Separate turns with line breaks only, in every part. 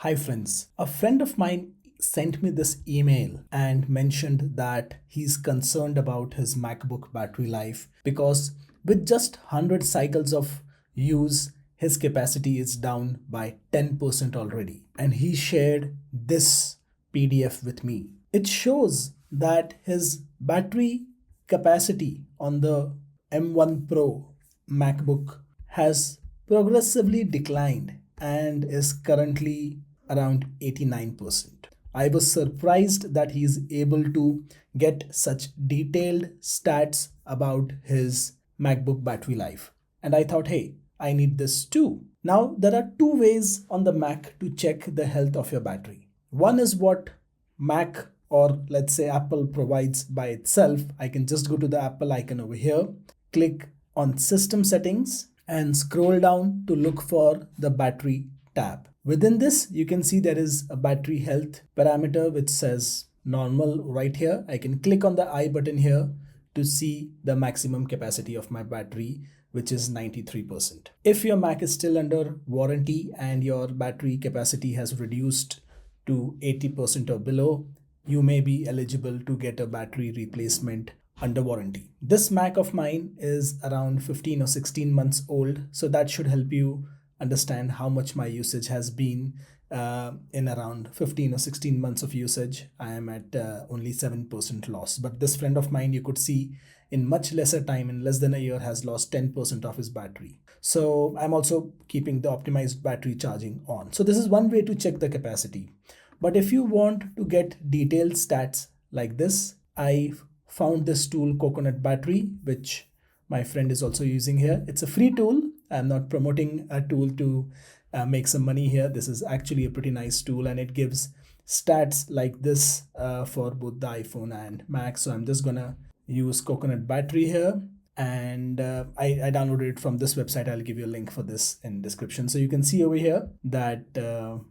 Hi friends, a friend of mine sent me this email and mentioned that he's concerned about his MacBook battery life because with just 100 cycles of use, his capacity is down by 10% already. And he shared this PDF with me. It shows that his battery capacity on the M1 Pro MacBook has progressively declined and is currently around 89%. I was surprised that he is able to get such detailed stats about his MacBook battery life. And I thought, hey, I need this too. Now, there are two ways on the Mac to check the health of your battery. One is what Mac or let's say Apple provides by itself. I can just go to the Apple icon over here, click on System Settings, and scroll down to look for the battery tab. Within this, you can see there is a battery health parameter which says normal right here. I can click on the I button here to see the maximum capacity of my battery, which is 93%. If your Mac is still under warranty and your battery capacity has reduced to 80% or below, you may be eligible to get a battery replacement under warranty. This Mac of mine is around 15 or 16 months old, so that should help you understand how much my usage has been. In around 15 or 16 months of usage, I am at only 7% loss. But this friend of mine, you could see in much lesser time, in less than a year, has lost 10% of his battery. So I'm also keeping the optimized battery charging on. So this is one way to check the capacity. But if you want to get detailed stats like this, I found this tool coconutBattery, which my friend is also using here. It's a free tool. I'm not promoting a tool to make some money here. This is actually a pretty nice tool and it gives stats like this for both the iPhone and Mac. So I'm just gonna use coconutBattery here, and I downloaded it from this website. I'll give you a link for this in description. So you can see over here that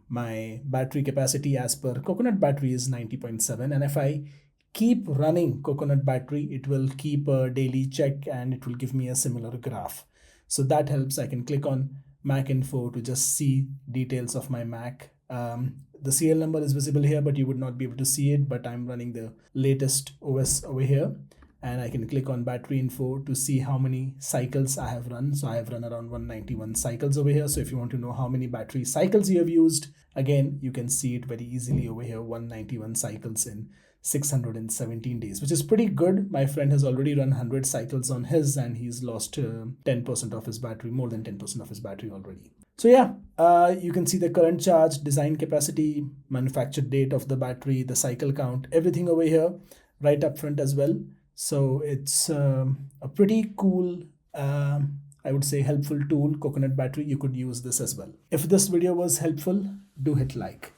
my battery capacity as per coconutBattery is 90.7, and if I keep running coconutBattery, it will keep a daily check and it will give me a similar graph. So that helps. I can click on Mac info to just see details of my Mac. The serial number is visible here, but you would not be able to see it, but I'm running the latest OS over here. And I can click on battery info to see how many cycles I have run. So I have run around 191 cycles over here. So if you want to know how many battery cycles you have used, again, you can see it very easily over here, 191 cycles in 617 days, which is pretty good. My friend has already run 100 cycles on his and he's lost 10% of his battery, more than 10% of his battery already. So yeah, you can see the current charge, design capacity, manufactured date of the battery, the cycle count, everything over here right up front as well. So it's a pretty cool, I would say helpful tool, coconutBattery. You could use this as well. If this video was helpful, do hit like.